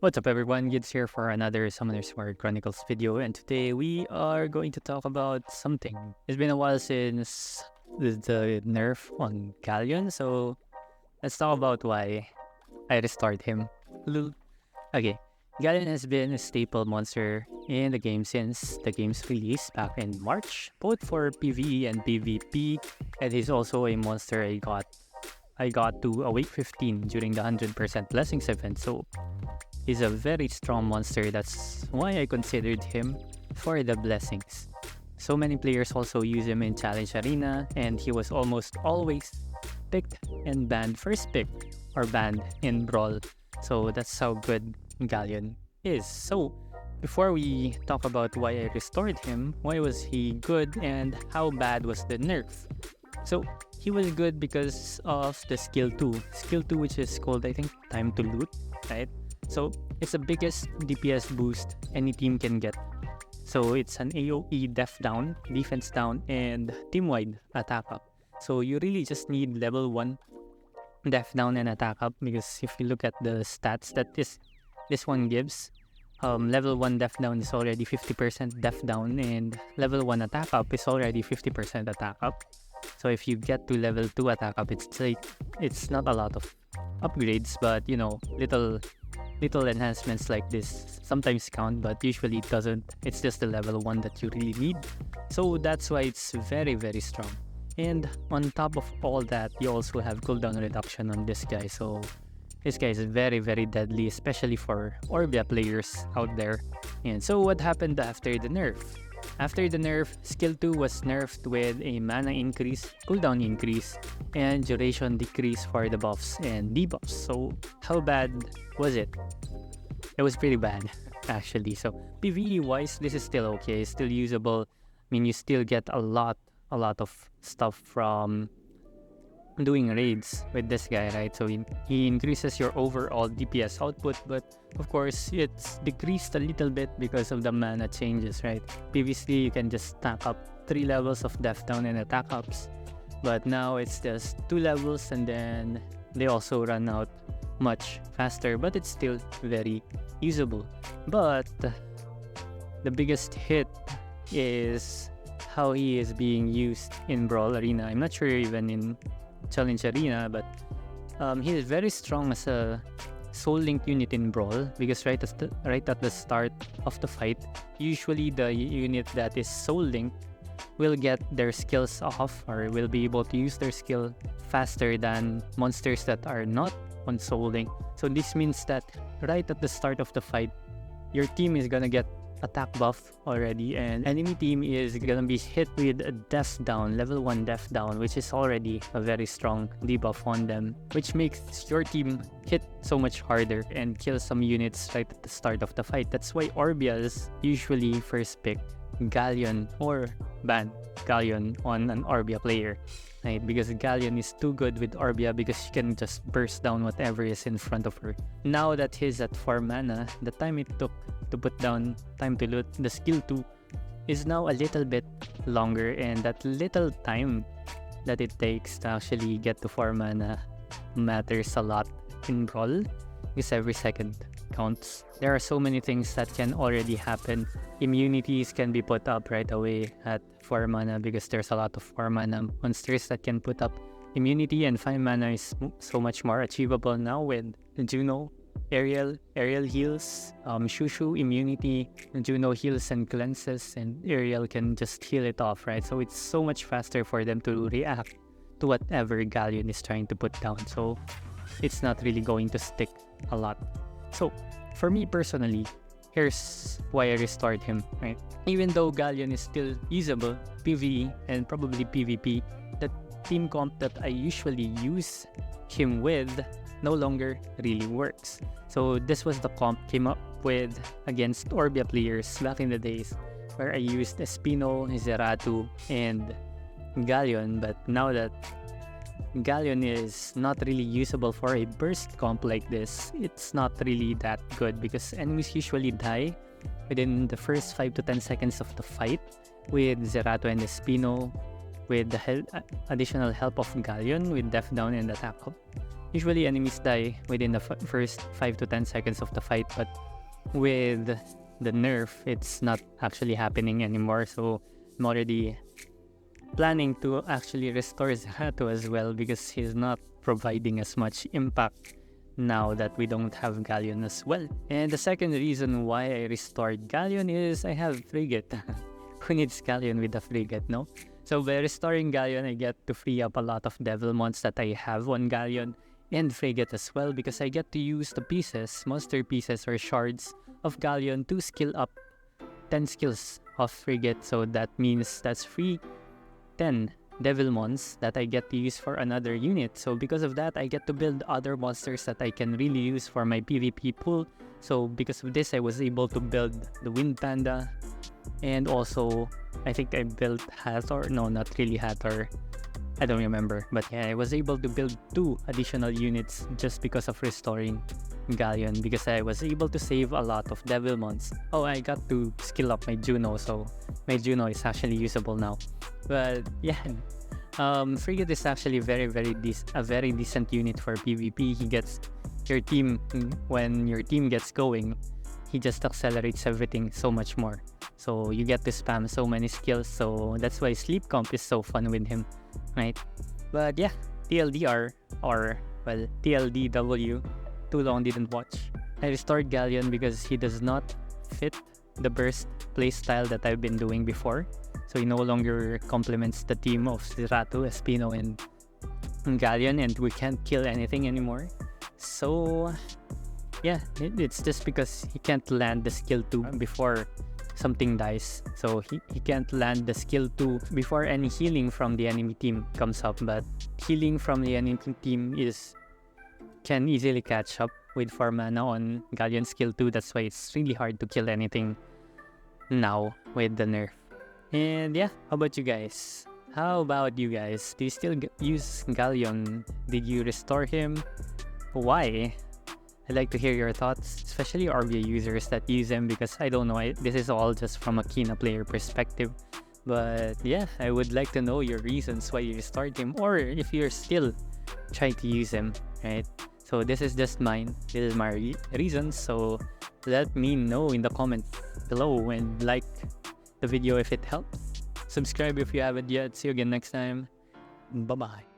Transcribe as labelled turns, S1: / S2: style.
S1: What's up everyone, Gids here for another Summoner's War Chronicles video, and today we are going to talk about something. It's been a while since the nerf on Galleon, so let's talk about why I restored him. Okay, Galleon has been a staple monster in the game since the game's release back in March, both for PvE and PvP, and he's also a monster I got to Awake 15 during the 100% Blessings event, so he's a very strong monster. That's why I considered him for the blessings. So many players also use him in Challenge Arena, and he was almost always picked and banned first pick or banned in Brawl. So that's how good Galleon is. So before we talk about why I restored him, why was he good and how bad was the nerf? So he was good because of the skill 2. Skill 2, which is called, I think, Time to Loot, right? So it's the biggest DPS boost any team can get. So it's an AoE def down, defense down, and team-wide attack up. So you really just need level 1 def down and attack up, because if you look at the stats that this one gives, level 1 def down is already 50% def down, and level 1 attack up is already 50% attack up. So if you get to level 2 attack up, it's not a lot of upgrades, but you know, little enhancements like this sometimes count, but usually it doesn't. It's just the level 1 that you really need. So that's why it's very strong. And on top of all that, you also have cooldown reduction on this guy. So this guy is very deadly, especially for Orbia players out there. And so what happened after the nerf? After the nerf, skill 2 was nerfed with a mana increase, cooldown increase, and duration decrease for the buffs and debuffs. So how bad was it? It was pretty bad, actually. So PvE wise, this is still okay, it's still usable. I mean, you still get a lot of stuff from doing raids with this guy, right? So he increases your overall DPS output, but of course it's decreased a little bit because of the mana changes, right? Previously you can just stack up 3 levels of def down and attack ups, but now it's just 2 levels, and then they also run out much faster, but it's still very usable. But the biggest hit is how he is being used in Brawl Arena. I'm not sure even in Challenge Arena, but he is very strong as a soul link unit in Brawl, because right at the start of the fight, usually the unit that is soul linked will get their skills off, or will be able to use their skill faster than monsters that are not on soul link. So this means that right at the start of the fight, your team is gonna get attack buff already, and enemy team is gonna be hit with a def down, level 1 def down, which is already a very strong debuff on them, which makes your team hit so much harder and kill some units right at the start of the fight. That's why Orbias usually first pick Galleon or ban Galleon on an Orbia player, right? Because Galleon is too good with Orbia, because she can just burst down whatever is in front of her. Now that he's at 4 mana, the time it took to put down Time to Loot, the skill 2, is now a little bit longer, and that little time that it takes to actually get to 4 mana matters a lot in Brawl, because every second counts. There are so many things that can already happen. Immunities can be put up right away at 4 mana, because there's a lot of 4 mana monsters that can put up immunity, and 5 mana is so much more achievable now with Juno, aerial heals, Shushu immunity, Juno heals and cleanses, and Aerial can just heal it off, right? So it's so much faster for them to react to whatever Galleon is trying to put down. So it's not really going to stick a lot. So for me personally, here's why I restored him, right? Even though Galleon is still usable, PvE and probably PvP, the team comp that I usually use him with no longer really works. So this was the comp came up with against Orbia players back in the days, where I used Espino, Zeratu, and Galleon. But now that Galleon is not really usable for a burst comp like this, it's not really that good, because enemies usually die within the first 5 to 10 seconds of the fight with Zerato and Espino, with the additional help of Galleon with def down and attack up. usually enemies die within the first 5 to 10 seconds of the fight, but with the nerf, it's not actually happening anymore. So I'm already planning to actually restore Zerato as well, because he's not providing as much impact now that we don't have Galleon as well. And the second reason why I restored Galleon is I have Frigate. Who needs Galleon with the Frigate, no? So by restoring Galleon, I get to free up a lot of Devilmons that I have on Galleon and Frigate as well, because I get to use the pieces, monster pieces or shards of Galleon to skill up 10 skills of Frigate. So that means that's free 10 Devilmons that I get to use for another unit. So because of that, I get to build other monsters that I can really use for my PvP pool. So because of this, I was able to build the Wind Panda, and also I think I built Hathor. No, not really Hathor. I don't remember. But yeah, I was able to build 2 additional units just because of restoring Galleon, because I was able to save a lot of Devilmons. Oh, I got to skill up my Juno, so my Juno is actually usable now. But yeah, Frigate is actually a very decent unit for PvP. He gets your team, when your team gets going, he just accelerates everything so much more. So you get to spam so many skills, so that's why Sleep Comp is so fun with him, right? But yeah, TLDR, or well, TLDW, too long didn't watch. I restored Galleon because he does not fit the burst playstyle that I've been doing before. So he no longer complements the team of Zerato, Espino, and Galleon, and we can't kill anything anymore. So yeah, it's just because he can't land the skill 2 before something dies. So he can't land the skill 2 before any healing from the enemy team comes up. But healing from the enemy team can easily catch up with 4 mana on Galleon skill 2. That's why it's really hard to kill anything now with the nerf. And yeah, how about you guys? Do you still use Galleon? Did you restore him? Why? I'd like to hear your thoughts, especially Orbia users that use him, because I don't know, this is all just from a Kina player perspective. But yeah, I would like to know your reasons why you restored him, or if you're still trying to use him, right? So this is just mine. This is my reasons. So let me know in the comments below, and like the video if it helps. Subscribe if you haven't yet. See you again next time. Bye-bye.